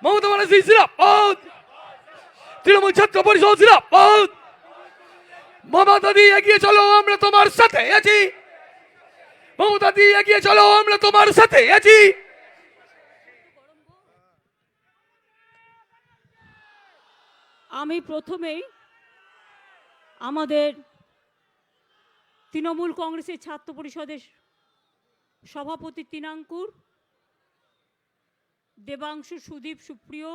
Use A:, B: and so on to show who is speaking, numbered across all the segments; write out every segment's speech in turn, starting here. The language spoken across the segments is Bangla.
A: মমতা ব্যানার্জি জিন্দাবাদ, তৃণমূল ছাত্র পরিষদ জিন্দাবাদ। মমতা দি এগিয়ে চলো, আমরা তোমার সাথে আছি। মমতা দি এগিয়ে চলো, আমরা তোমার সাথে আছি।
B: আমি প্রথমেই আমাদের তৃণমূল কংগ্রেসের ছাত্র পরিষদের সভাপতি তৃণাঙ্কুর, দেবাংশু, সুদীপ, সুপ্রিয়,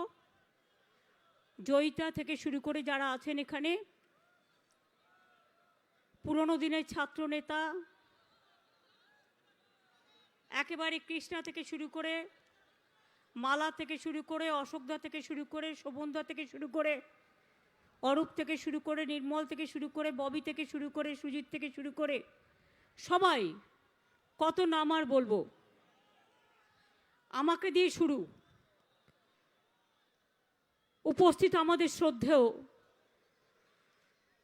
B: জয়িতা থেকে শুরু করে যারা আছেন এখানে, পুরনো দিনের ছাত্র নেতা, একেবারে কৃষ্ণা থেকে শুরু করে, মালা থেকে শুরু করে, অশোকদা থেকে শুরু করে, শোভনদা থেকে শুরু করে, অরূপ থেকে শুরু করে, নির্মল থেকে শুরু করে, ববি থেকে শুরু করে, সুজিত থেকে শুরু করে, সবাই, কত নাম আর বলবো। আমাকে দিয়ে শুরু। উপস্থিত আমাদের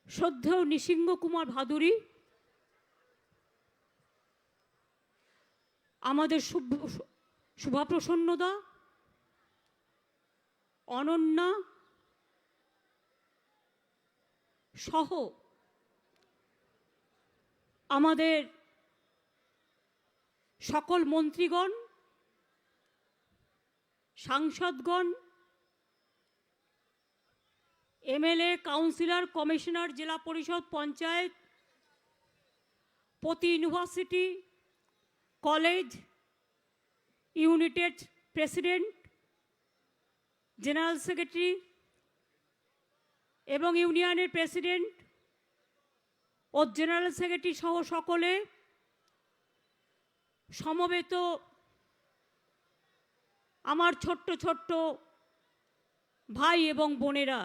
B: শ্রদ্ধেয় নৃসিংহ কুমার ভাদুরী, আমাদের শুভাপ্রসন্নদা, অনন্যা সহ আমাদের সকল মন্ত্রীগণ, সাংসদগণ, এমএলএ, কাউন্সিলর, কমিশনার, জেলা পরিষদ, পঞ্চায়েত, প্রতি ইউনিভার্সিটি, কলেজ, ইউনিটের প্রেসিডেন্ট, জেনারেল সেক্রেটারি এবং ইউনিয়নের প্রেসিডেন্ট ও জেনারেল সেক্রেটারি সহ সকলে, সমবেত আমার ছোট্ট ছোট্ট ভাই এবং বোনেরা,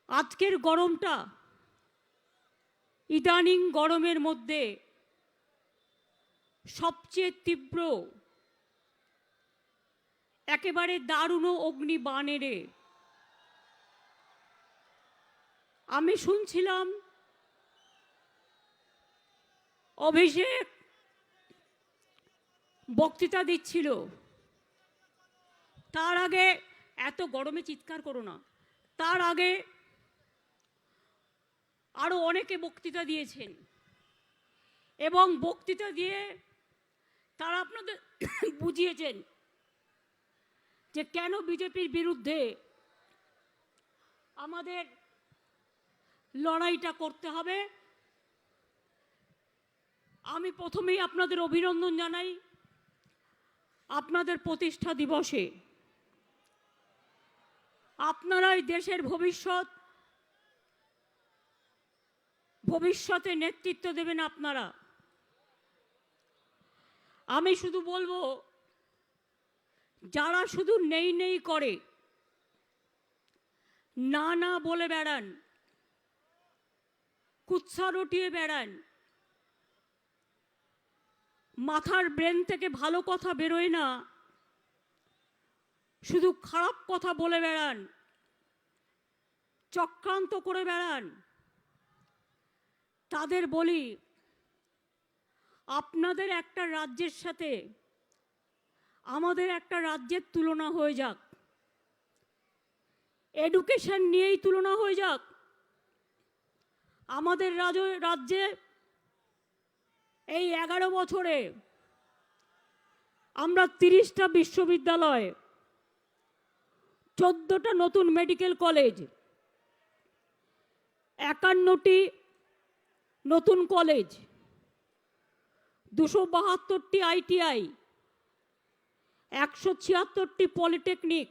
B: আজকের গরমটা ইদানিং গরমের মধ্যে সবচেয়ে তীব্র, একেবারে দারুণ অগ্নিবাণেরে। আমি শুনছিলাম অভিষেক বক্তৃতা দিচ্ছিল, তার আগে, এত গরমে চিৎকার করো না, তার আগে আরো অনেকে বক্তৃতা দিয়েছেন এবং বক্তৃতা দিয়ে তারা আপনাদের বুঝিয়েছেন যে কেন বিজেপির বিরুদ্ধে আমাদের লড়াইটা করতে হবে। আমি প্রথমেই আপনাদের অভিনন্দন জানাই আপনাদের প্রতিষ্ঠা দিবসে। আপনারাই দেশের ভবিষ্যতে নেতৃত্ব দেবেন আপনারা। আমি শুধু বলবো, যারা শুধু নেই নেই করে, না না বলে বেড়ান, কুৎসা রটিয়ে বেড়ান, মাথার ব্রেন থেকে ভালো কথা বেরোয় না, শুধু খারাপ কথা বলে বেড়ান, চক্রান্ত করে বেড়ান, তাদের বলি, আপনাদের একটা রাজ্যের সাথে আমাদের একটা রাজ্যের তুলনা হয়ে যাক, এডুকেশন নিয়েই তুলনা হয়ে যাক। আমাদের রাজ্যে এই 11 বছরে আমরা 30টা বিশ্ববিদ্যালয়, 14টা নতুন মেডিকেল কলেজ, 51টি নতুন কলেজ, 272টি আইটিআই, 176টি পলিটেকনিক,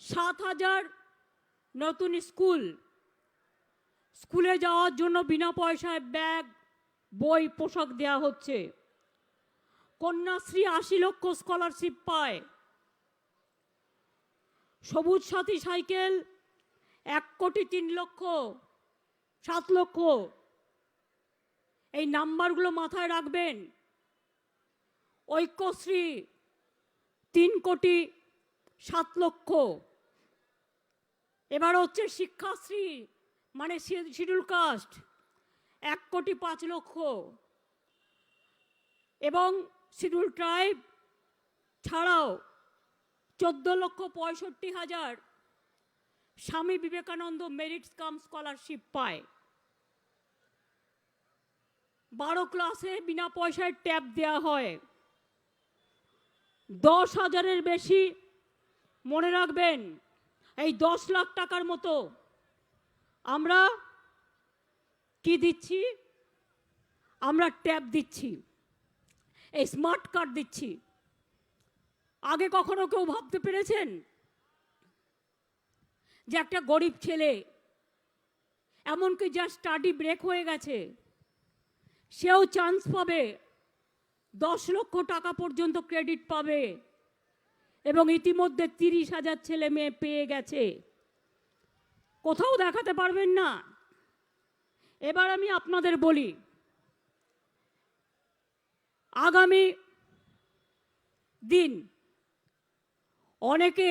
B: 7,000 নতুন স্কুলে যাওয়ার জন্য বিনা পয়সায় ব্যাগ, বই, পোশাক দেওয়া হচ্ছে। কন্যাশ্রী 80 লক্ষ স্কলারশিপ পায়। সবুজ সাথী সাইকেল 1,03,07,00,000। এই নাম্বারগুলো মাথায় রাখবেন। ঐক্যশ্রী 3,07,00,000। এবার হচ্ছে শিক্ষাশ্রী, মানে শিডিউল কাস্ট, 1,05,00,000 এবং শিডিউল ট্রাইব ছাড়াও 14,65,000 স্বামী বিবেকানন্দ মেরিটস কাম স্কলারশিপ পায়। 12 ক্লাসে বিনা পয়সায় ট্যাব দেওয়া হয়। 10,000-এর বেশি, মনে রাখবেন, এই 10 লাখ টাকার মতো আমরা কি দিচ্ছি? আমরা ট্যাব দিচ্ছি, এই স্মার্ট কার্ড দিচ্ছি। আগে কখনো কেউ ভাবতে পেরেছেন যে একটা গরিব ছেলে, এমনকি যার স্টাডি ব্রেক হয়ে গেছে, সেও চান্স পাবে, 10 লক্ষ টাকা পর্যন্ত ক্রেডিট পাবে, এবং ইতিমধ্যে 30,000 ছেলে মেয়ে পেয়ে গেছে। কোথাও দেখাতে পারবেন না। এবার আমি আপনাদের বলি, আগামী দিন অনেকে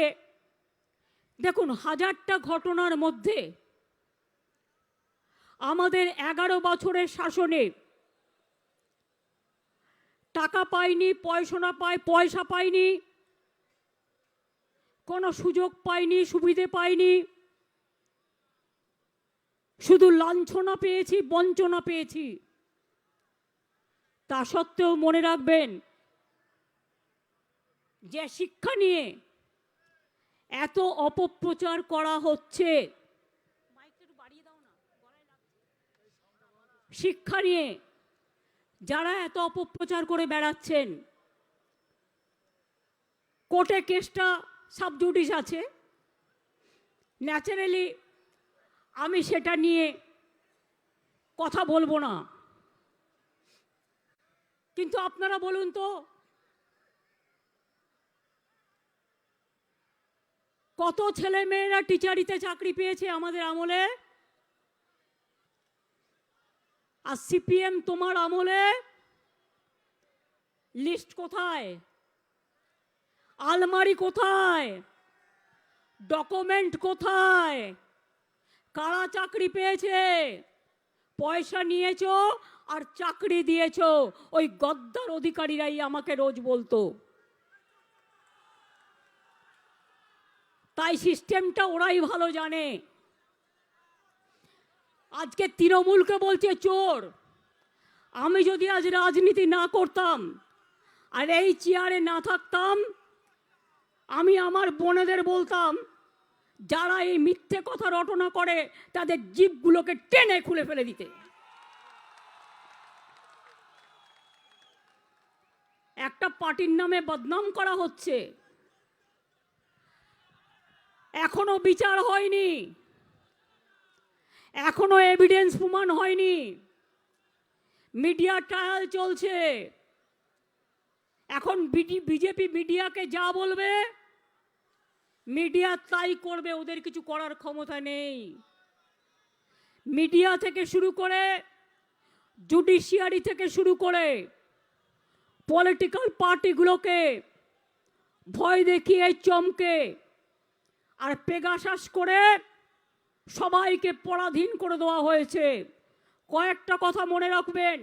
B: দেখুন, 1000টা ঘটনার মধ্যে আমাদের 11 বছরের শাসনে টাকা পাইনি, পয়সা পাইনি, কোনো সুযোগ পাইনি, সুবিধে পাইনি, শুধু লাঞ্ছনা পেয়েছি, বঞ্চনা পেয়েছি। তা সত্ত্বেও মনে রাখবেন যে শিক্ষা নিয়ে এত অপপ্রচার করা হচ্ছে, শিক্ষা নিয়ে যারা এত অপপ্রচার করে বেড়াচ্ছেন, কোর্টে কেসটা সাবজুডিস আছে, ন্যাচারালি আমি সেটা নিয়ে কথা বলবো না। কিন্তু আপনারা বলুন তো, কত ছেলে মেয়েরা টিচারিতে চাকরি পেয়েছে আমাদের আমলে? আর সিপিএম তোমার আমলে লিস্ট কোথায়? আলমারি কোথায়? ডকুমেন্ট কোথায়? কারা চাকরি পেয়েছে? পয়সা নিয়েছো আর চাকরি দিয়েছো। ওই গদ্দার অধিকারীরাই আমাকে রোজ বলতো। তাই সিস্টেমটা ওরাই ভালো জানে। আজকে তৃণমূলকে বলছে চোর। আমি যদি আজ রাজনীতি না করতাম আর এই চেয়ারে না থাকতাম, আমি আমার বোনেদের বলতাম, যারা এই মিথ্যে কথা রটনা করে তাদের জিভগুলোকে টেনে খুলে ফেলে দিতে। একটা পার্টির নামে বদনাম করা হচ্ছে, এখনো বিচার হয়নি, এখনো এভিডেন্স প্রমাণ হয়নি, মিডিয়া ট্রায়াল চলছে। এখন বিজেপি মিডিয়াকে যা বলবে মিডিয়া তাই করবে, ওদের কিছু করার ক্ষমতা নেই। মিডিয়া থেকে শুরু করে, জুডিশিয়ারি থেকে শুরু করে, পলিটিক্যাল পার্টিগুলোকে ভয় দেখিয়ে, চমকে আর পেগাসাস করে সবাইকে পরাধীন করে দেওয়া হয়েছে। কয়েকটা কথা মনে রাখবেন,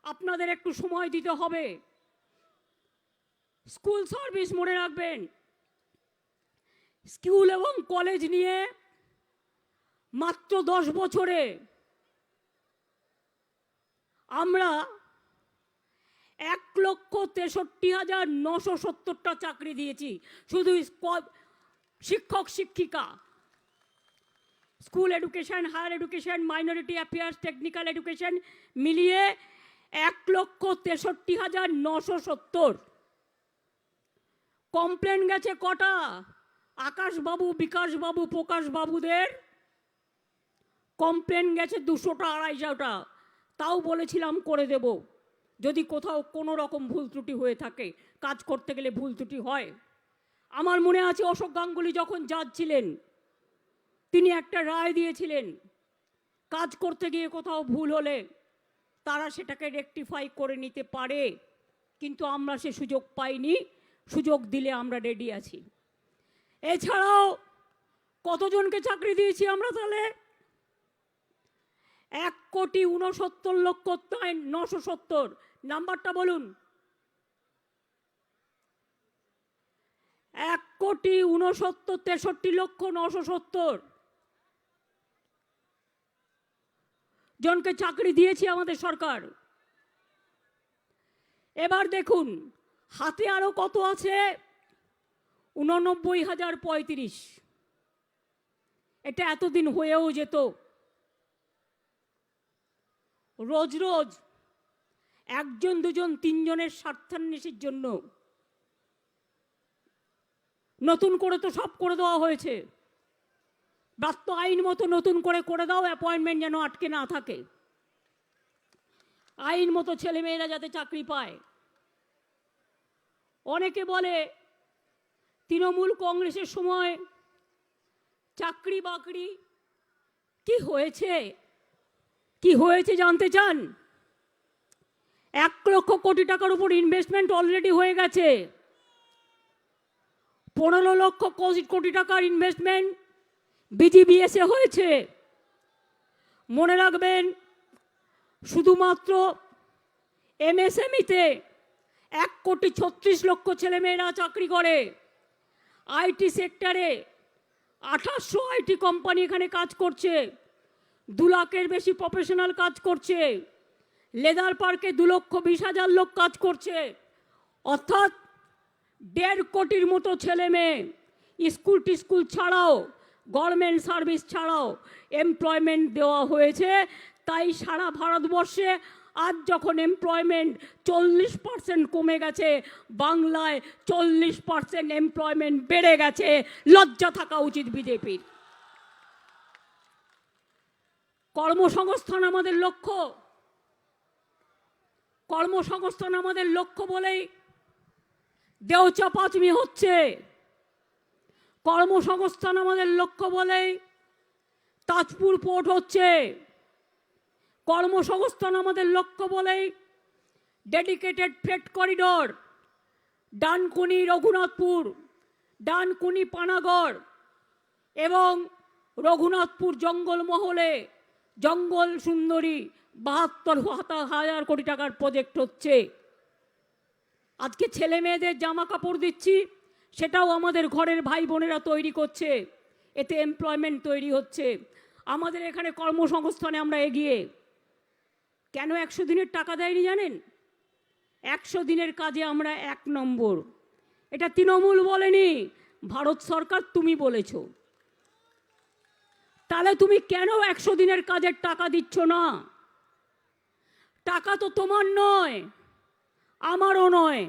B: আপনাদের একটু সময় দিতে হবে। স্কুল সার্ভিস মনে রাখবেন, স্কুল এবং কলেজ নিয়ে মাত্র 10 বছরে আমরা 1,63,970টা চাকরি দিয়েছি, শুধু শিক্ষক শিক্ষিকা। School education, higher education, minority affairs, technical education মিলিয়ে 1,63,970। কমপ্লেন গেছে কটা? আকাশবাবু, বিকাশবাবু, প্রকাশবাবুদের কমপ্লেন গেছে 200টা 250টা। তাও বলেছিলাম করে দেব, যদি কোথাও কোনো রকম ভুল ত্রুটি হয়ে থাকে। কাজ করতে গেলে ভুল ত্রুটি হয়। আমার মনে আছে অশোক গাঙ্গুলি যখন জাজ ছিলেন, তিনি একটা রায় দিয়েছিলেন, কাজ করতে গিয়ে কোথাও ভুল হলে তারা সেটাকে রেকটিফাই করে নিতে পারে। কিন্তু আমরা সে সুযোগ পাইনি। সুযোগ দিলে আমরা রেডি আছি। এছাড়াও কতজনকে চাকরি দিয়েছি আমরা তাহলে? 1,69,970। নাম্বারটা বলুন। 1,69,63,970 জনকে চাকরি দিয়েছে আমাদের সরকার। এবার দেখুন হাতে আরো কত আছে, 89,035। এটা এতদিন হয়েও যেত। রোজ রোজ একজন দুজন তিনজনের স্বার্থান্বেষীর জন্য নতুন করে তো সব করে দেওয়া হয়েছে। ব্রাত্য আইন মতো নতুন করে দাও, অ্যাপয়েন্টমেন্ট যেন আটকে না থাকে, আইন মতো ছেলেমেয়েরা যাতে চাকরি পায়। অনেকে বলে তৃণমূল কংগ্রেসের সময় চাকরি বাকরি কি হয়েছে, কি হয়েছে জানতে চান? 1 লক্ষ কোটি টাকার উপর ইনভেস্টমেন্ট অলরেডি হয়ে গেছে। 15 লক্ষ কোটি টাকার ইনভেস্টমেন্ট বিজিবিএসে হয়েছে। মনে রাখবেন শুধুমাত্র এমএসএমইতে 1,36,00,000 ছেলেমেয়েরা চাকরি করে। আইটি সেক্টরে 2800 আইটি কোম্পানি এখানে কাজ করছে, 2 লাখের বেশি প্রফেশনাল কাজ করছে। লেদার পার্কে 2,20,000 লোক কাজ করছে। অর্থাৎ 1.5 কোটির মতো ছেলে মেয়ে স্কুল ছাড়াও, গভর্নমেন্ট সার্ভিস ছাড়াও এমপ্লয়মেন্ট দেওয়া হয়েছে। তাই সারা ভারতবর্ষে আজ যখন এমপ্লয়মেন্ট 40% কমে গেছে, বাংলায় 40% এমপ্লয়মেন্ট বেড়ে গেছে। লজ্জা থাকা উচিত বিজেপির। কর্মসংস্থান আমাদের লক্ষ্য, কর্মসংস্থান আমাদের লক্ষ্য বলেই দেওচাপাচমি হচ্ছে। কর্মসংস্থান আমাদের লক্ষ্য বলেই তাজপুর পোর্ট হচ্ছে। কর্মসংস্থান আমাদের লক্ষ্য বলেই dedicated freight corridor Dankuni Raghunathpur, Dankuni Panagarh এবং রঘুনাথপুর জঙ্গলমহলে জঙ্গল সুন্দরী 72,000 কোটি টাকার প্রজেক্ট হচ্ছে। আজকে ছেলে মেয়েদের জামা কাপড় দিচ্ছি, সেটাও আমাদের ঘরের ভাই বোনেরা তৈরি করছে, এতে এমপ্লয়মেন্ট তৈরি হচ্ছে। আমাদের এখানে কর্মসংস্থানে আমরা এগিয়ে। কেন 100 দিনের টাকা দেয়নি জানেন? 100 দিনের কাজে আমরা 1 নম্বর। এটা তৃণমূল বলেনি, ভারত সরকার তুমি বলেছ। তাহলে তুমি কেন 100 দিনের কাজের টাকা দিচ্ছ না? টাকা তো তোমার নয়, আমারও নয়,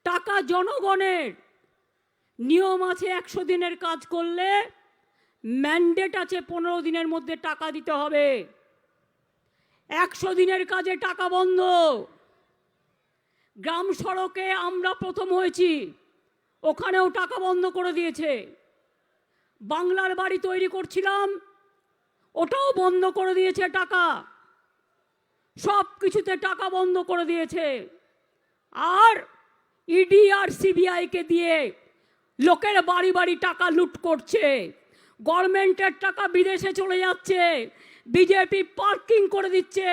B: টাকা জনগণের। নিয়ম আছে 100 দিনের কাজ করলে ম্যান্ডেট আছে 15 দিনের মধ্যে টাকা দিতে হবে। 100 দিনের কাজে টাকা বন্ধ। গ্রাম সড়কে আমরা প্রথম হয়েছি, ওখানেও টাকা বন্ধ করে দিয়েছে। বাংলার বাড়ি তৈরি করছিলাম, ওটাও বন্ধ করে দিয়েছে টাকা। সব কিছুতে টাকা বন্ধ করে দিয়েছে। আর ইডি আর সিবিআইকে দিয়ে লোকের বাড়ি বাড়ি টাকা লুট করছে। গভর্নমেন্টের টাকা বিদেশে চলে যাচ্ছে, বিজেপি পার্কিং করে দিচ্ছে।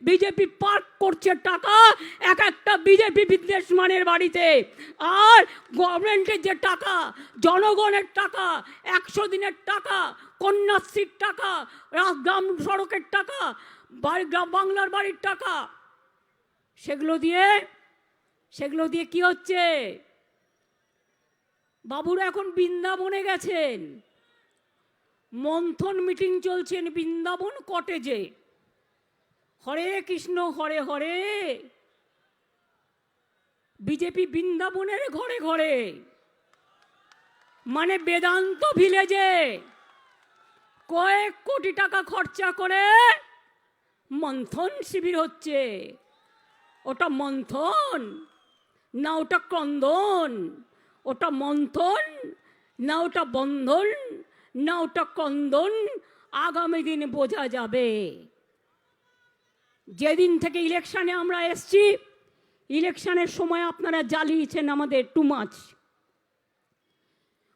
B: বিজেপি পার্ক করছে টাকা এক একটা বিজেপি বিজনেসম্যানের বাড়িতে। আর গভর্নমেন্টের যে টাকা, জনগণের টাকা, 100 দিনের টাকা, কন্যাশ্রীর টাকা, গ্রাম সড়কের টাকা, বাংলার বাড়ির টাকা, সেগুলো দিয়ে কি হচ্ছে? বাবুরা এখন বৃন্দাবনে গেছেন, মন্থন মিটিং চলছেন বৃন্দাবন কটেজে। হরে কৃষ্ণ হরে হরে, বিজেপি বৃন্দাবনের ঘরে ঘরে, মানে বেদান্ত ভিলেজে কয়েক কোটি টাকা খরচা করে মন্থন শিবির হচ্ছে। ওটা মন্থন না ওটা ক্রন্দন? ওটা মন্থন না ওটা বন্ধন না ওটা ক্রন্দন? আগামী দিন বোঝা যাবে। যেদিন থেকে ইলেকশনে আমরা এসছি, ইলেকশনের সময় আপনারা জ্বালিয়েছেন আমাদের টু মাচ।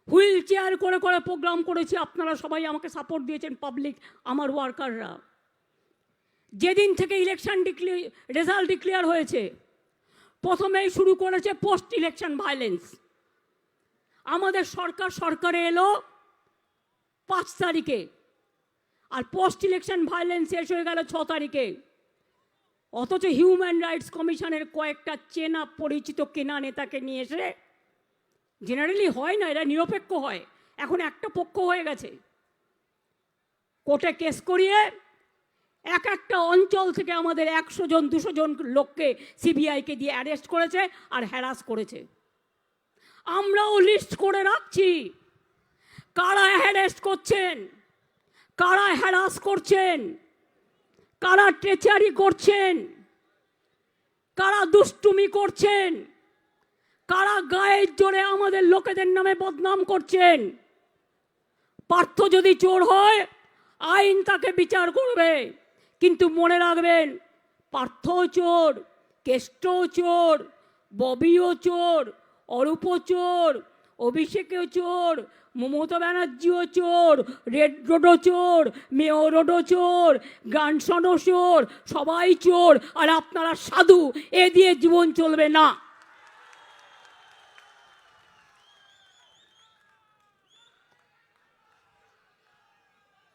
B: হুইল চেয়ার করে করে প্রোগ্রাম করেছি, আপনারা সবাই আমাকে সাপোর্ট দিয়েছেন, পাবলিক, আমার ওয়ার্কাররা। যেদিন থেকে ইলেকশন রেজাল্ট ডিক্লেয়ার হয়েছে, প্রথমেই শুরু করেছে পোস্ট ইলেকশন ভায়োলেন্স। আমাদের সরকারে এলো 5 তারিখে, আর পোস্ট ইলেকশন ভায়োলেন্স শেষ হয়ে গেল 6 তারিখে। অথচ হিউম্যান রাইটস কমিশনের কয়েকটা চেনা পরিচিত কেনা নেতাকে নিয়ে এসে, জেনারেলি হয় না, এরা নিরপেক্ষ হয়, এখন একটা পক্ষ হয়ে গেছে, কোর্টে কেস করিয়ে এক একটা অঞ্চল থেকে আমাদের 100 জন 200 জন লোককে সিবিআইকে দিয়ে অ্যারেস্ট করেছে আর হ্যারাস করেছে। আমরাও লিস্ট করে রাখছি কারা হ্যারেস্ট করছেন, কারা হ্যারাস করছেন, কারা ট্রেচারি করছেন, কারা দুষ্টুমি করছেন, কারা গায়ের জোরে আমাদের লোকেদের নামে বদনাম করছেন। পার্থ যদি চোর হয় আইন তাকে বিচার করবে, কিন্তু মনে রাখবেন পার্থও চোর, কেষ্টও চোর, ববিও চোর, অরূপও চোর, অভিষেকও চোর, মমতা ব্যানার্জিও চোর, রেড রোডও চোর, মেয়র রোডও চোর, গ্রান্ডসনও চোর, সবাই চোর, আর আপনারা সাধু। এ দিয়ে জীবন চলবে না।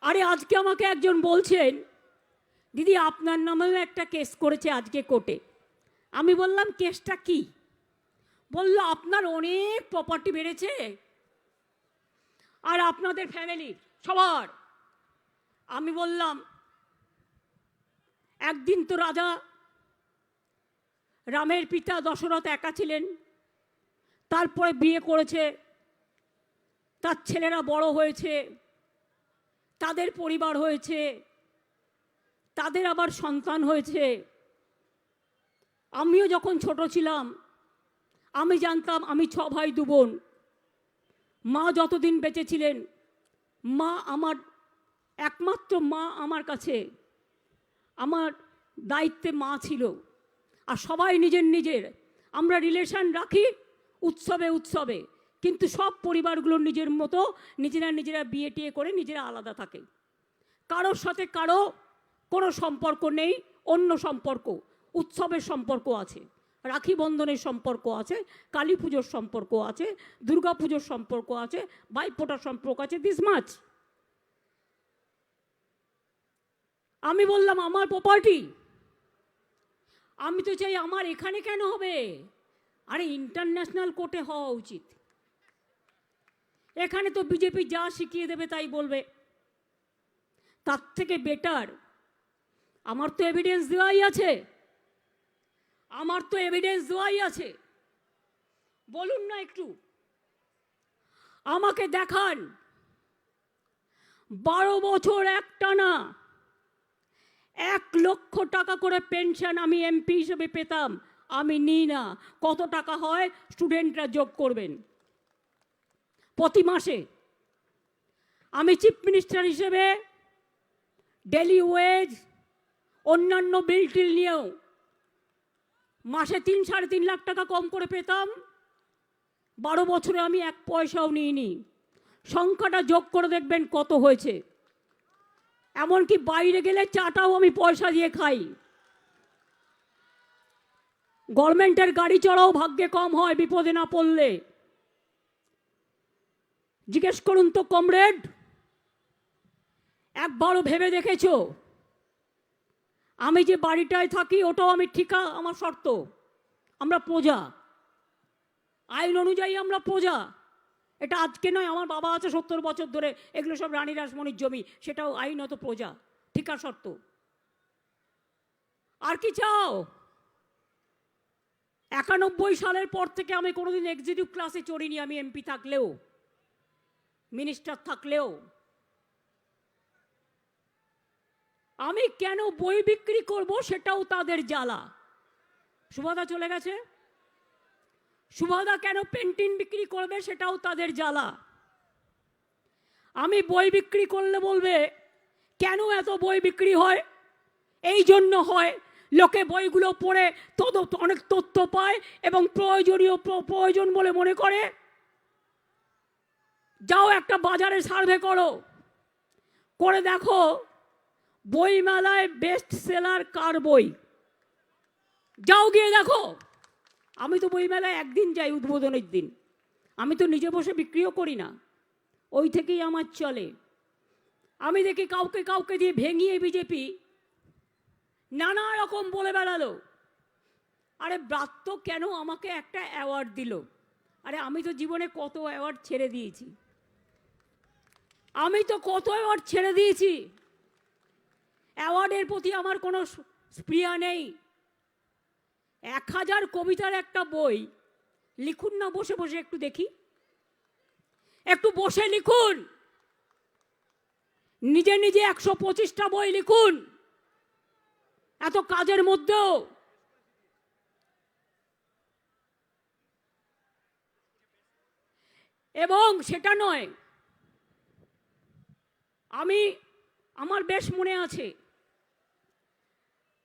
B: আরে আজকে আমাকে একজন বলছেন, দিদি আপনার নামেও একটা কেস করেছে আজকে কোর্টে। আমি বললাম কেসটা কি? বলল আপনার অনেক প্রপার্টি বেড়েছে আর আপনাদের ফ্যামিলি সবার। আমি বললাম একদিন তো রাজা রামের পিতা দশরথ একা ছিলেন, তারপরে বিয়ে করেছে, তার ছেলেরা বড় হয়েছে, তাদের পরিবার হয়েছে, তাদের আবার সন্তান হয়েছে। আমিও যখন ছোট ছিলাম আমি জানতাম আমি 6 ভাই 2 বোন। মা যতদিন বেঁচে ছিলেন, মা আমার একমাত্র মা আমার কাছে, আমার দায়িত্বে মা ছিল। আর সবাই নিজের আমরা রিলেশন রাখি উৎসবে উৎসবে, কিন্তু সব পরিবারগুলোর নিজের মতো নিজেরা বিয়ে টিয়ে করে নিজেরা আলাদা থাকে। কারোর সাথে কারো কোনো সম্পর্ক নেই, অন্য সম্পর্ক, উৎসবের সম্পর্ক আছে, রাখি বন্ধনের সম্পর্ক আছে, কালী পুজোর সম্পর্ক আছে, দুর্গা পুজোর সম্পর্ক আছে, ভাইফোঁটার সম্পর্ক আছে, দিস মাছ। আমি বললাম আমার প্রপার্টি, আমি তো চাই আমার এখানে কেন হবে? আরে ইন্টারন্যাশনাল কোর্টে হওয়া উচিত। এখানে তো বিজেপি যা শিখিয়ে দেবে তাই বলবে। তার থেকে বেটার, আমার তো এভিডেন্স দেওয়াই আছে, আমার তো এভিডেন্স দেওয়াই আছে। বলুন না একটু, আমাকে দেখান 12 বছর একটানা 1 লক্ষ টাকা করে পেনশন আমি এমপি হিসেবে পেতাম, আমি নিই না। কত টাকা হয় স্টুডেন্টরা যোগ করবেন প্রতি মাসে। আমি চিফ মিনিস্টার হিসেবে ডেলি ওয়েজ অন্যান্য বিল টিল নিয়েও মাসে 3-3.5 লাখ টাকা কম করে পেতাম। 12 বছরে আমি 1 পয়সাও নিইনি। সংখ্যাটা যোগ করে দেখবেন কত হয়েছে। এমনকি বাইরে গেলে চাটাও আমি পয়সা দিয়ে খাই। গভর্নমেন্টের গাড়ি চড়াও ভাগ্যে কম হয় বিপদে না পড়লে। জিজ্ঞেস করুন তো কমরেড, একবারও ভেবে দেখেছো আমি যে বাড়িটায় থাকি ওটাও আমি ঠিকা, আমার শর্ত, আমরা প্রজা, আইন অনুযায়ী আমরা প্রজা। এটা আজকে নয়, আমার বাবা আছে 70 বছর ধরে, এগুলো সব রানী রাসমণির জমি, সেটাও আইনত প্রজা, ঠিকা শর্ত। আর কি চাও? 91 সালের পর থেকে আমি কোনোদিন এক্সিকিউটিভ ক্লাসে চড়িনি, আমি এমপি থাকলেও মিনিস্টার থাকলেও। আমি কেন বই বিক্রি করব সেটাও তাদের জ্বালা। সুভাদা চলে গেছে, সুভাদা কেন পেন্টিং বিক্রি করবে সেটাও তাদের জ্বালা। আমি বই বিক্রি করলে বলবে কেন এত বই বিক্রি হয়? এই জন্য হয় লোকে বইগুলো পড়ে অনেক তথ্য পায় এবং প্রয়োজন বলে মনে করে। যাও একটা বাজারে সার্ভে করো, করে দেখো বইমেলায় বেস্ট সেলার কার বই, যাও গিয়ে দেখো। আমি তো বইমেলায় একদিন যাই, উদ্বোধনের দিন। আমি তো নিজে বসে বিক্রিও করি না, ওই থেকেই আমার চলে। আমি দেখি কাউকে কাউকে দিয়ে ভেঙিয়ে বিজেপি নানা রকম বলে বেড়ালো। আরে ব্রাত্য কেন আমাকে একটা অ্যাওয়ার্ড দিল? আরে আমি তো জীবনে কত অ্যাওয়ার্ড ছেড়ে দিয়েছি, আমি তো কত অ্যাওয়ার্ড ছেড়ে দিয়েছি। অ্যাওয়ার্ডের প্রতি আমার কোনো স্পৃহা নেই। 1000 কবিতার একটা বই লিখুন না বসে বসে, একটু দেখি, একটু বসে লিখুন। নিজে নিজে 125টা বই লিখুন এত কাজের মধ্যেও। এবং সেটা নয়, আমার বেশ মনে আছে,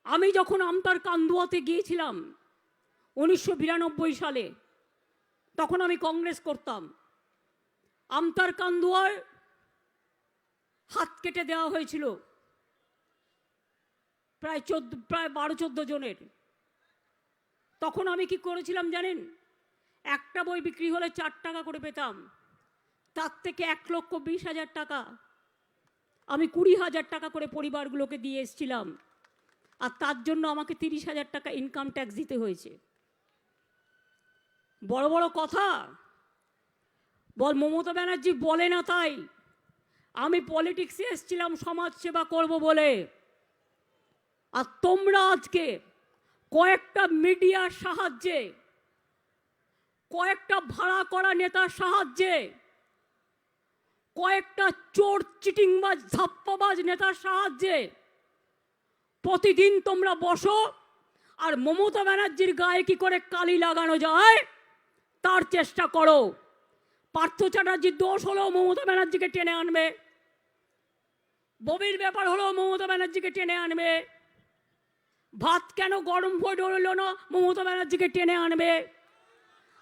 B: আমি যখন আমতার কান্দুয়াতে গিয়েছিলাম 1992 সালে, তখন আমি কংগ্রেস করতাম। আমতার কান্দুয়ার হাত কেটে দেওয়া হয়েছিল প্রায় 12-14 জনের। তখন আমি কি করেছিলাম জানেন? একটা বই বিক্রি হলে 4 টাকা করে পেতাম, তার থেকে 1,20,000 টাকা আমি 20,000 টাকা করে পরিবারগুলোকে দিয়ে এসেছিলাম। আর তার জন্য আমাকে 30,000 টাকা ইনকাম ট্যাক্স দিতে হয়েছে। বড় বড় কথা বল, মমতা ব্যানার্জি বলে না তাই। আমি পলিটিক্সে এসেছিলাম সমাজ সেবা করব বলে। আর তোমরা আজকে কয়েকটা মিডিয়ার সাহায্যে, কয়েকটা ভাড়া করা নেতার সাহায্যে, কয়েকটা চোর চিটিংবাজ ধাপ্পাবাজ নেতার সাহায্যে প্রতিদিন তোমরা বসো আর মমতা ব্যানার্জির গায়ে কি করে কালি লাগানো যায় তার চেষ্টা করো। পার্থ চ্যাটার্জির দোষ হলেও মমতা ব্যানার্জিকে টেনে আনবে, ববির ব্যাপার হলেও মমতা ব্যানার্জিকে টেনে আনবে, ভাত কেন গরম হয়ে রইল না মমতা ব্যানার্জিকে টেনে আনবে,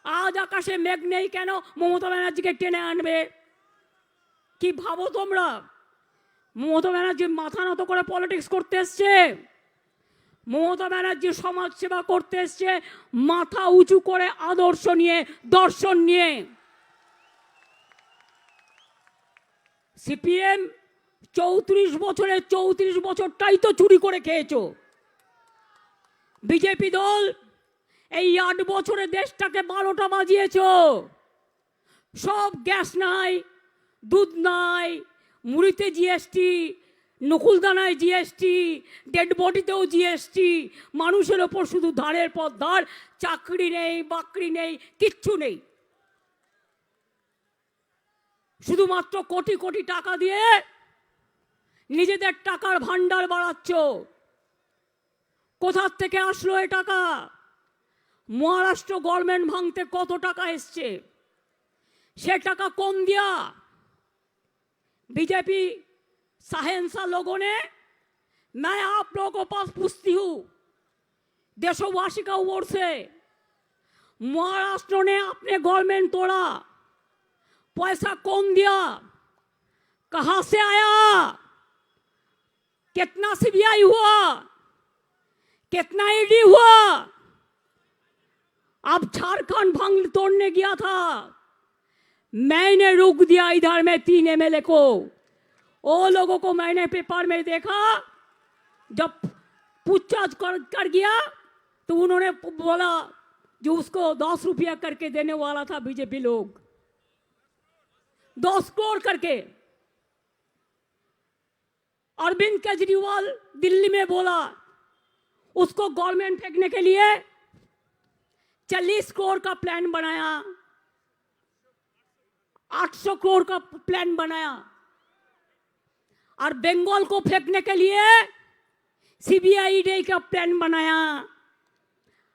B: আজ আকাশে মেঘ নেই কেন মমতা ব্যানার্জিকে টেনে আনবে। কি ভাবো তোমরা? মমতা ব্যানার্জি মাথা নত করে পলিটিক্স করতে এসছে? মমতা ব্যানার্জি সমাজ সেবা করতে এসছে মাথা উঁচু করে, আদর্শ নিয়ে, দর্শন নিয়ে। সিপিএম 34 বছরে 34 বছরটাই তো চুরি করে খেয়েছো। বিজেপি দল এই 8 বছরে দেশটাকে 12টা বাজিয়েছো। সব গ্যাস নাই, দুধ নাই, মুড়িতে জিএসটি, নকুলদানায় জিএসটি, ডেড বডিতেও জিএসটি, মানুষের ওপর শুধু ধারের পর ধার, চাকরি নেই, বাকরি নেই, কিচ্ছু নেই। শুধুমাত্র কোটি কোটি টাকা দিয়ে নিজেদের টাকার ভান্ডার বাড়াচ্ছ। কোথার থেকে আসলো এ টাকা? মহারাষ্ট্র গভর্নমেন্ট ভাঙতে কত টাকা এসছে, সে টাকা কম দিয়া? बीजेपी साहनसा लोगों ने, मैं आप लोगों को पास पूछती हूँ देशवासी का ओर से, महाराष्ट्र ने अपने गवर्नमेंट तोड़ा, पैसा कौन दिया, कहां से आया, कितना सीबीआई हुआ, कितना ईडी हुआ? अब झारखंड भंग तोड़ने गया था, मैंने रोक दिया इधर में 3 एमएलए को। वो लोगों को मैंने पेपर में देखा, जब पूछताछ कर गया तो उन्होंने बोला जो उसको 10 रुपया करके देने वाला था बीजेपी लोग, 10 करोड़ करके। अरविंद केजरीवाल दिल्ली में बोला उसको गवर्नमेंट फेंकने के लिए 40 करोड़ का प्लान बनाया, 800 करोड़ का प्लान बनाया। और बंगाल को फेंकने के लिए सीबीआई डे का प्लान बनाया।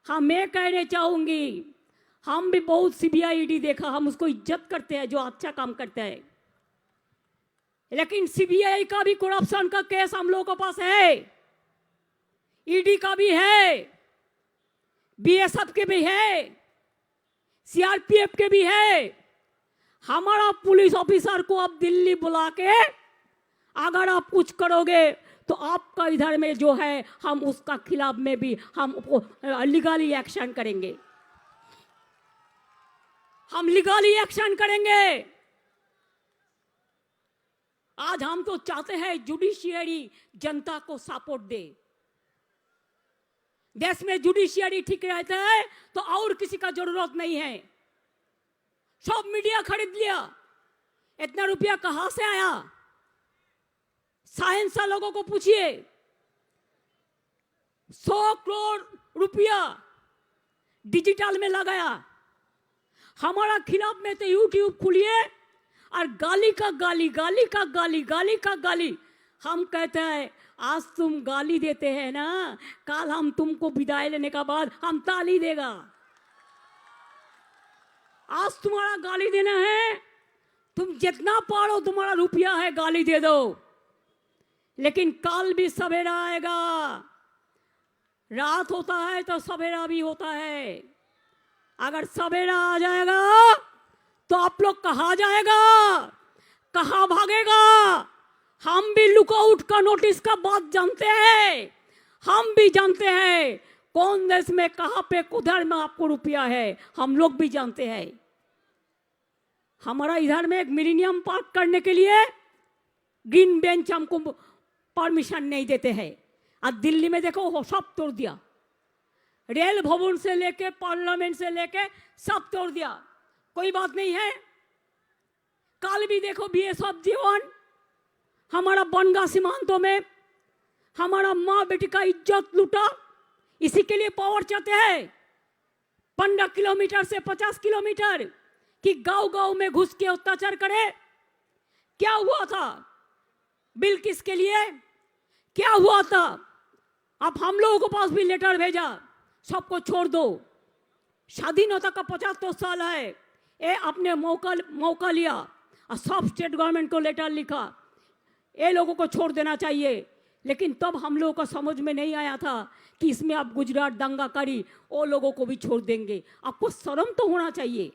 B: हाँ, मैं कहने चाहूंगी हम भी बहुत सीबीआई डी देखा, हम उसको इज्जत करते हैं जो अच्छा काम करता है, लेकिन सीबीआई का भी करप्शन का केस हम लोगों के पास है, ईडी का भी है, बीएसएफ के भी है, सीआरपीएफ के भी है। हमारा पुलिस ऑफिसर को अब दिल्ली बुला के अगर आप कुछ करोगे तो आपका इधर में जो है हम उसका खिलाफ में भी हम लीगली एक्शन करेंगे। हम लीगली एक्शन करेंगे। आज हम तो चाहते हैं जुडिशियरी जनता को सपोर्ट दे। देश में जुडिशियरी ठीक रहता है तो और किसी का जरूरत नहीं है। सब मीडिया खरीद लिया, इतना रुपया कहां से आया? साइंस लोगों को पूछिए। 100 करोड़ रुपया डिजिटल में लगाया। हमारा खिलाफ में तो यूट्यूब खुलिए और गाली का गाली, गाली का गाली, गाली का गाली। हम कहते हैं आज तुम गाली देते हैं ना, कल हम तुमको विदाई लेने का बाद हम ताली देगा। आज तुम्हारा गाली देना है, तुम जितना पारो तुम्हारा रुपया है गाली दे दो, लेकिन कल भी सवेरा आएगा। रात होता है तो सवेरा भी होता है। अगर सवेरा आ जाएगा तो आप लोग कहाँ जाएगा, कहाँ भागेगा? हम भी लुकआउट का नोटिस का बात जानते हैं। हम भी जानते हैं कौन देश में कहाँ पे कुधर में आपको रुपया है, हम लोग भी जानते हैं। हमारा इधर में एक मिलेनियम पार्क करने के लिए ग्रीन बेंच हमको परमिशन नहीं देते हैं। आज दिल्ली में देखो वो सब तोड़ दिया। रेल भवन से लेके पार्लियामेंट से लेके सब तोड़ दिया। कोई बात नहीं है। कल भी देखो बीएसएफ जवान हमारा बनगा सीमांतों में हमारा माँ बेटी का इज्जत लूटा। इसी के लिए पावर चाहते हैं 15 किलोमीटर से 50 किलोमीटर कि गांव गांव में घुस के अत्याचार करे। क्या हुआ था बिल किसके लिए, क्या हुआ था? अब हम लोगों के पास भी लेटर भेजा, सबको छोड़ दो। स्वाधीनता का 75 साल है, ये आपने मौका लिया और सब स्टेट गवर्नमेंट को लेटर लिखा, ये लोगों को छोड़ देना चाहिए। लेकिन तब हम लोगों को समझ में नहीं आया था कि इसमें आप गुजरात दंगाकारी वो लोगों को भी छोड़ देंगे। आपको शर्म तो होना चाहिए,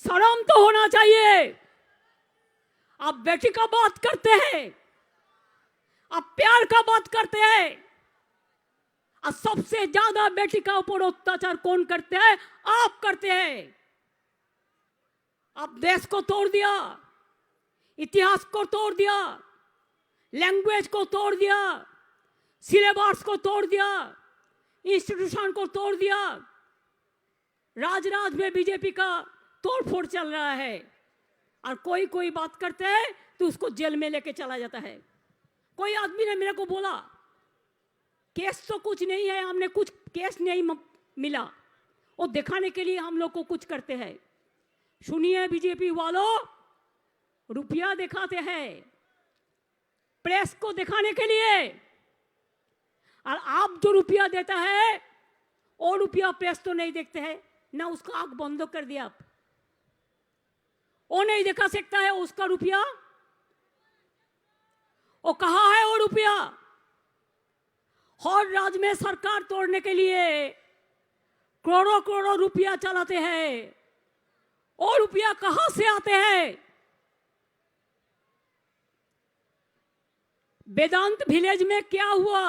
B: शर्म तो होना चाहिए। आप बेटी का बात करते हैं, आप प्यार का बात करते हैं, और सबसे ज्यादा बेटी का ऊपर अत्याचार कौन करते हैं? आप करते हैं। आप देश को तोड़ दिया, इतिहास को तोड़ दिया, लैंग्वेज को तोड़ दिया, सिलेबस को तोड़ दिया, इंस्टीट्यूशन को तोड़ दिया। राज में बीजेपी का तोड़फोड़ चल रहा है और कोई कोई बात करते हैं तो उसको जेल में लेके चला जाता है। कोई आदमी ने मेरे को बोला केस तो कुछ नहीं है, हमने कुछ केस नहीं मिला, वो दिखाने के लिए हम लोग को कुछ करते हैं। सुनिए बीजेपी वालों, रुपया दिखाते हैं प्रेस को दिखाने के लिए, और आप जो रुपया देता है वो रुपया प्रेस तो नहीं देखते हैं ना, उसका आंख बंद कर दिया आप। वो नहीं दिखा सकता है उसका रुपया, वो कहाँ है वो रुपया? हर राज्य में सरकार तोड़ने के लिए करोड़ों करोड़ों रुपया चलाते हैं। वो रुपया कहां से आते हैं? वेदांत विलेज में क्या हुआ?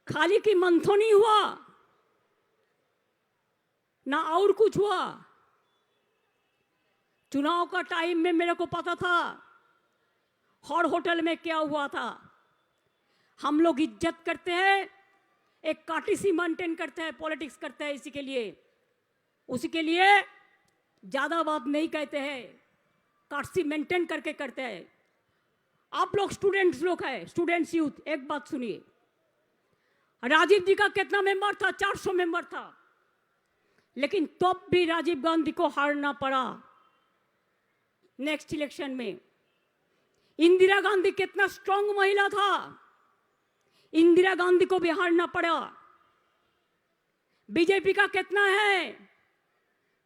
B: खाली की मंथनी हुआ ना और कुछ हुआ। चुनाव का टाइम में मेरे को पता था हर होटल में क्या हुआ था। हम लोग इज्जत करते हैं, एक कार्टेसी मेंटेन करते हैं, पॉलिटिक्स करते हैं, इसी के लिए उसी के लिए ज्यादा बात नहीं कहते हैं, कार्टेसी मेंटेन करके करते हैं। आप लोग स्टूडेंट्स लोग हैं, स्टूडेंट्स यूथ, एक बात सुनिए। राजीव जी का कितना मेंबर था? 400 मेंबर था, लेकिन तब भी राजीव गांधी को हारना पड़ा नेक्स्ट इलेक्शन में। इंदिरा गांधी कितना स्ट्रांग महिला था, इंदिरा गांधी को भी हारना पड़ा। बीजेपी का कितना है?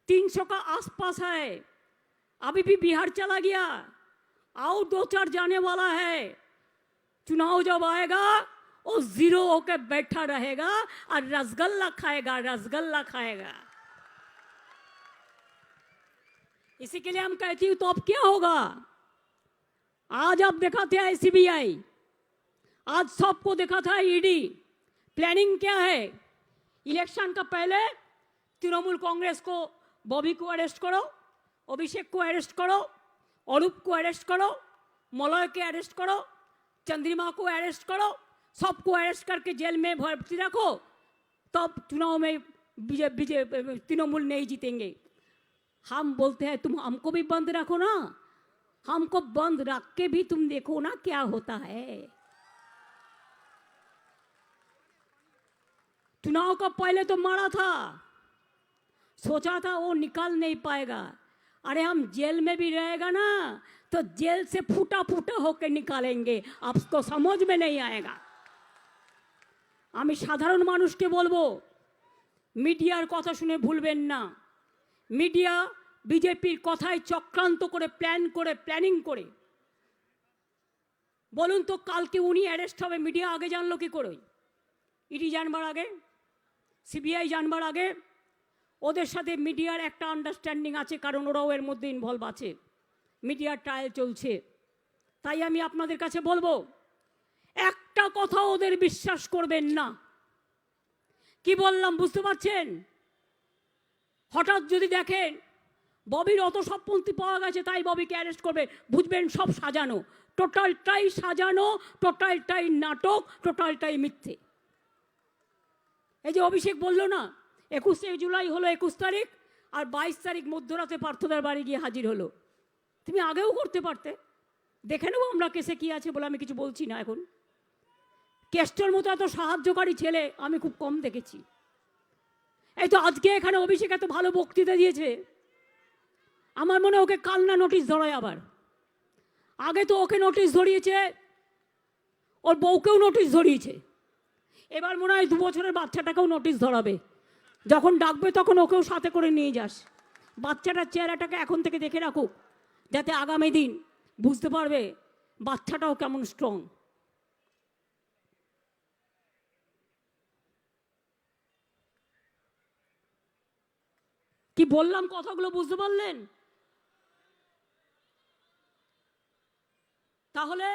B: 300 का आसपास है, अभी भी बिहार चला गया, और 2-4 जाने वाला है। चुनाव जब आएगा वो जीरो होकर बैठा रहेगा और रसगुल्ला खाएगा, रसगुल्ला खाएगा। इसी के लिए हम कहती हूं, तो अब क्या होगा? आज आप दिखाते हैं सीबीआई, आज सबको दिखा था ईडी। प्लानिंग क्या है? इलेक्शन का पहले तृणमूल कांग्रेस को, बॉबी को अरेस्ट करो, अभिषेक को अरेस्ट करो, अरूप को अरेस्ट करो, मलय के अरेस्ट करो, चंद्रिमा को अरेस्ट करो, सबको अरेस्ट करके जेल में भर्ती रखो, तब चुनाव में तृणमूल नहीं जीतेंगे। हम बोलते हैं तुम हमको भी बंद रखो ना, हमको बंद रख के भी तुम देखो ना क्या होता है। चुनाव का पहले तो मारा था, सोचा था वो निकाल नहीं पाएगा। अरे हम जेल में भी रहेगा ना तो जेल से फूटा फूटा होकर निकालेंगे, आपको समझ में नहीं आएगा। আমি সাধারণ মানুষকে বলবো, মিডিয়ার কথা শুনে ভুলবেন না। মিডিয়া বিজেপির কথায় চক্রান্ত করে প্ল্যানিং করে। বলুন তো কালকে উনি অ্যারেস্ট হবে, মিডিয়া আগে জানলো কি করে? ইডি জানবার আগে, সিবিআই জানবার আগে ওদের সাথে মিডিয়ার একটা আন্ডারস্ট্যান্ডিং আছে, কারণ ওরাও এর মধ্যে ইনভলভ আছে, মিডিয়ার ট্রায়াল চলছে। তাই আমি আপনাদের কাছে বলবো, একটা কথা ওদের বিশ্বাস করবেন না। কি বললাম বুঝতে পারছেন? হঠাৎ যদি দেখেন ববির অত সবপন্থী পাওয়া গেছে তাই ববিকে অ্যারেস্ট করবে, বুঝবেন সব সাজানো, টোটালটাই সাজানো, টোটালটাই নাটক, টোটালটাই মিথ্যে। এই যে অভিষেক বললো না 21শে জুলাই হলো 21 তারিখ, আর 22 তারিখ মধ্যরাতে পার্থদার বাড়ি গিয়ে হাজির হলো। তুমি আগেও করতে পারতে, দেখে নেবো আমরা কেসে কি আছে বলে আমি কিছু বলছি না। এখন কেস্টের মতো এত সাহায্যকারী ছেলে আমি খুব কম দেখেছি। এই তো আজকে এখানে অভিষেক এত ভালো বক্তৃতা দিয়েছে, আমার মনে ওকে কাল না নোটিশ ধরায় আবার। আগে তো ওকে নোটিশ ধরিয়েছে, ওর বউকেও নোটিশ ধরিয়েছে, এবার মনে হয় 2 বছরের বাচ্চাটাকেও নোটিশ ধরাবে। যখন ডাকবে তখন ওকেও সাথে করে নিয়ে যাস। বাচ্চাটার চেহারাটাকে এখন থেকে দেখে রাখুক, যাতে আগামী দিন বুঝতে পারবে বাচ্চাটাও কেমন স্ট্রং। কি বললাম কথাগুলো বুঝতে পারলেন? তাহলে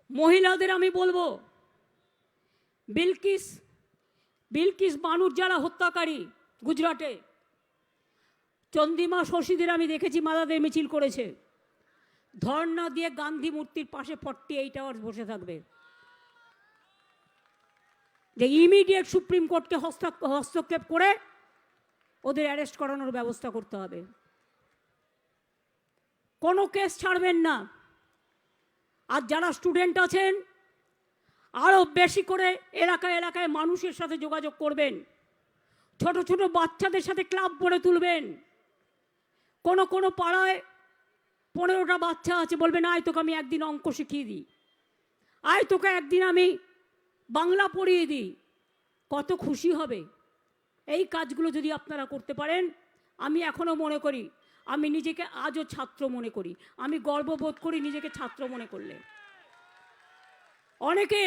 B: মহিলাদের আমি বলবো, বিলকিস বানুর যারা হত্যাকারী গুজরাটে, চন্দ্রিমা শশীদের আমি দেখেছি মাদাদের মিছিল করেছে, ধর্ণা দিয়ে গান্ধী মূর্তির পাশে 48 আওয়ার্স বসে থাকবে, যে ইমিডিয়েট সুপ্রিম কোর্টকে হস্তক্ষেপ করে ওদের অ্যারেস্ট করানোর ব্যবস্থা করতে হবে। কোনো কেস ছাড়বেন না। আর যারা স্টুডেন্ট আছেন আরও বেশি করে এলাকায় মানুষের সাথে যোগাযোগ করবেন, ছোট ছোট বাচ্চাদের সাথে ক্লাব গড়ে তুলবেন। কোনো পাড়ায় 15টা বাচ্চা আছে, বলবেন আয় তোকে আমি একদিন অঙ্ক শিখিয়ে দিই, আয় তোকে একদিন আমি বাংলা পড়িয়ে দিই, কত খুশি হবে। এই কাজগুলো যদি আপনারা করতে পারেন, আমি এখনও মনে করি, আমি নিজেকে আজও ছাত্র মনে করি, আমি গর্ববোধ করি নিজেকে ছাত্র মনে করলে। অনেকে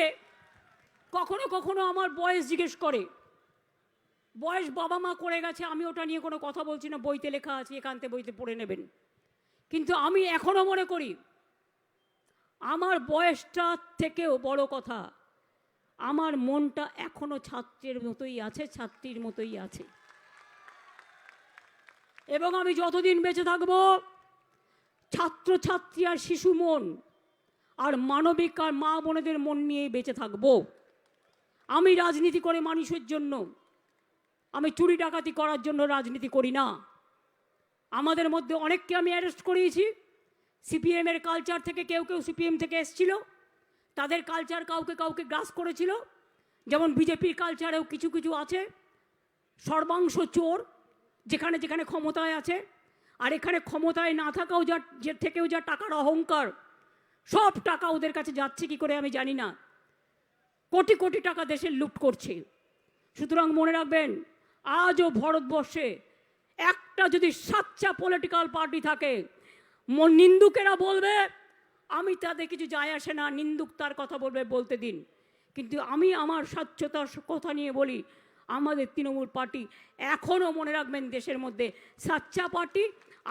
B: কখনো আমার বয়স জিজ্ঞেস করে, বয়স বাবা মা করে গেছে, আমি ওটা নিয়ে কোনো কথা বলছি না, বইতে লেখা আছে, একান্তে বইতে পড়ে নেবেন। কিন্তু আমি এখনও মনে করি আমার বয়সটা থেকেও বড় কথা, আমার মনটা এখনো ছাত্রের মতোই আছে, ছাত্রীর মতোই আছে। এবং আমি যতদিন বেঁচে থাকবো ছাত্র ছাত্রী আর শিশু মন আর মানবিক আর মা বোনেদের মন নিয়েই বেঁচে থাকবো। আমি রাজনীতি করে মানুষের জন্য, আমি চুরি ডাকাতি করার জন্য রাজনীতি করি না। আমাদের মধ্যে অনেককে আমি অ্যারেস্ট করিয়েছি, সিপিএমের কালচার থেকে কেউ সিপিএম থেকে এসেছিল, তাদের কালচার কাউকে গ্রাস করেছিল। যেমন বিজেপির কালচারেও কিছু আছে সর্বাংশ চোর, যেখানে ক্ষমতায় আছে, আর এখানে ক্ষমতায় না থাকাও থেকেও যা টাকার অহংকার, সব টাকা ওদের কাছে যাচ্ছে কি করে আমি জানি না, কোটি কোটি টাকা দেশের লুট করছে। সুতরাং মনে রাখবেন, আজও ভারতবর্ষে একটা যদি সাচ্চা পলিটিক্যাল পার্টি থাকে, নিন্দুকেরা বলবে আমি তাদের কিছু যায় আসে না, নিন্দুক তার কথা বলবে, বলতে দিন। কিন্তু আমি আমার স্বচ্ছতার কথা নিয়ে বলি, আমাদের তৃণমূল পার্টি এখনও মনে রাখবেন দেশের মধ্যে সাচ্চা পার্টি,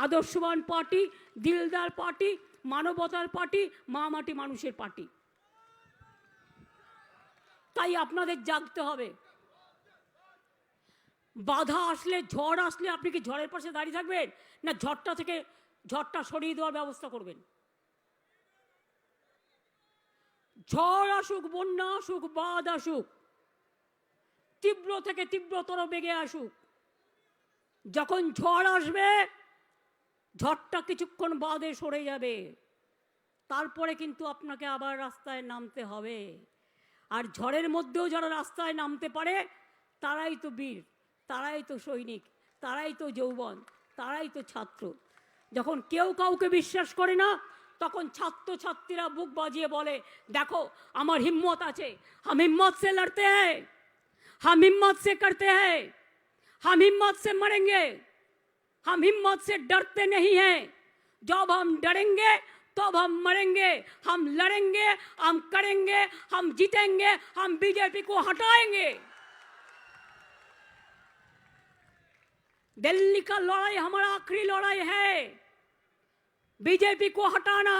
B: আদর্শবান পার্টি, দিলদার পার্টি, মানবতার পার্টি, মা মাটি মানুষের পার্টি। তাই আপনাদের জাগতে হবে। বাধা আসলে, ঝড় আসলে আপনি কি ঝড়ের পাশে দাঁড়িয়ে থাকবেন, না ঝড়টা সরিয়ে দেওয়ার ব্যবস্থা করবেন? ঝড় আসুক, বন্যা আসুক, বাদ আসুক, তীব্র থেকে তীব্রতর বেগে আসুক, যখন ঝড় আসবে ঝড়টা কিছুক্ষণ বাদে সরে যাবে, তারপরে কিন্তু আপনাকে আবার রাস্তায় নামতে হবে। আর ঝড়ের মধ্যেও যারা রাস্তায় নামতে পারে তারাই তো বীর, তারাই তো সৈনিক, তারাই তো যৌবন, তারাই তো ছাত্র। যখন কেউ কাউকে বিশ্বাস করে না তখন ছাত্রছাত্রীরা বুক বাজিয়ে বলে, দেখো আমার হিম্মত আছে, হাম হিম্মত সে লড়তে হ্যায়, হাম হিম্মত সে করতে হ্যায়, হাম হিম্মত সে মরেंगे, हम हिम्मत से डरते नहीं हैं, जब हम डरेंगे तब हम मरेंगे, हम लड़ेंगे, हम करेंगे, हम जीतेंगे, हम बीजेपी को हटाएंगे। दिल्ली का लड़ाई हमारा आखिरी लड़ाई है, बीजेपी को हटाना।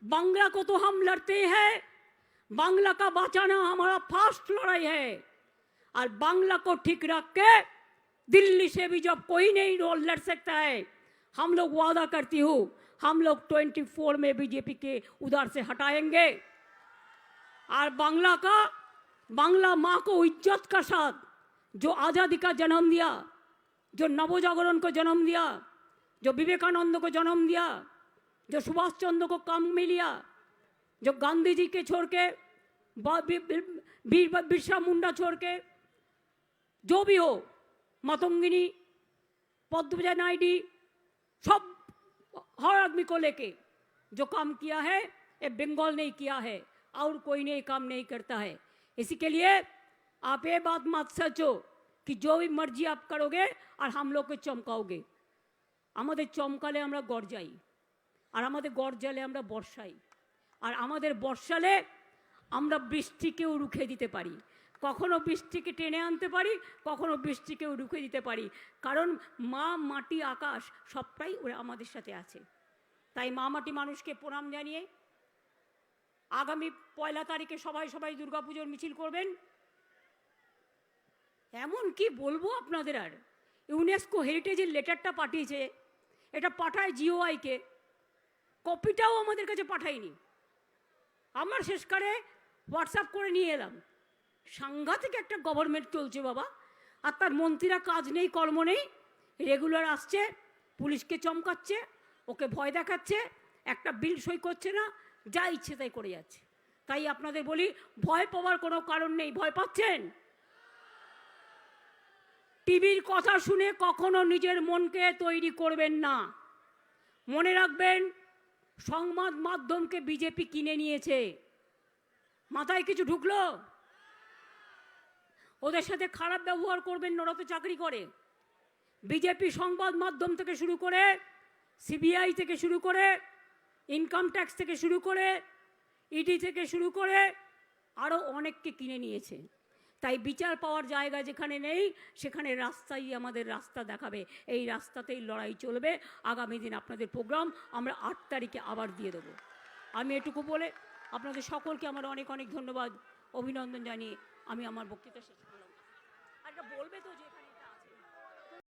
B: बांग्ला को तो हम लड़ते हैं, बांग्ला का बचाना हमारा फर्स्ट लड़ाई है। और बांग्ला को ठीक रख के दिल्ली से भी जब कोई नहीं रोल लड़ सकता है, हम लोग वादा करती हूँ, हम लोग 24 में बीजेपी के उधर से हटाएंगे। और बांग्ला माँ को इज्जत का साथ जो आज़ादी का जन्म दिया, जो नवजागरण को जन्म दिया, जो विवेकानंद को जन्म दिया, जो सुभाष चंद्र को काम में लिया, जो गांधी जी के छोड़ के, बिरसा मुंडा छोड़ के, जो भी हो, मातंगिनी, पद्मजा नायडू, सब हर आदमी को लेके जो काम किया है ये बंगाल ने किया है, और कोई नहीं काम नहीं करता है। इसी के लिए आप ये बात मत सोचो कि जो भी मर्जी आप करोगे और हम लोग को चमकाओगे। আমাদের চমকালে আমরা গর্জাই, আর আমাদের গর্জালে আমরা বর্ষাই, আর আমাদের বর্ষালে আমরা বৃষ্টিকেও রুখে দিতে পারি। কখনো বৃষ্টিকে টেনে আনতে পারি, কখনো বৃষ্টিকেও রুখে দিতে পারি, কারণ মা, মাটি, আকাশ সবটাই ওরা আমাদের সাথে আছে। তাই মা মাটি মানুষকে প্রণাম জানিয়ে আগামী 1 তারিখে সবাই দুর্গাপুজোর মিছিল করবেন। এমন কি বলবো আপনাদের, আর ইউনেস্কো হেরিটেজের লেটারটা পাঠিয়েছে, এটা পাঠায় জিওআইকে, কপিটাও আমাদের কাছে পাঠায়নি। আমরা শেষকালে হোয়াটসঅ্যাপ করে নিয়ে এলাম। সাংঘাতিক একটা গভর্নমেন্ট চলছে বাবা, আর তার মন্ত্রীরা কাজ নেই, কর্ম নেই, রেগুলার আসছে, পুলিশকে চমকাচ্ছে, ওকে ভয় দেখাচ্ছে, একটা বিল সই করছে না, যা ইচ্ছে তাই করে যাচ্ছে। তাই আপনাদের বলি, ভয় পাওয়ার কোনো কারণ নেই। ভয় পাচ্ছেন? টিভির কথা শুনে কখনো নিজের মনকে তৈরি করবেন না। মনে রাখবেন, সংবাদ মাধ্যমকে বিজেপি কিনে নিয়েছে। মাথায় কিছু ঢুকলো? ওদের সাথে খারাপ ব্যবহার করবেন না, ওরা তো চাকরি করে। বিজেপি সংবাদ মাধ্যম থেকে শুরু করে, সিবিআই থেকে শুরু করে, ইনকাম ট্যাক্স থেকে শুরু করে, ইডি থেকে শুরু করে আরও অনেককে কিনে নিয়েছে। তাই বিচার পাওয়ার জায়গা যেখানে নেই সেখানে রাস্তাই আমাদের রাস্তা দেখাবে, এই রাস্তাতেই লড়াই চলবে। আগামী দিন আপনাদের প্রোগ্রাম আমরা 8 তারিখে আবার দিয়ে দেবো। আমি এটুকু বলে আপনাদের সকলকে আমার অনেক অনেক ধন্যবাদ, অভিনন্দন জানিয়ে আমি আমার বক্তৃতা শেষ করলাম। আর এটা বলবে তো যে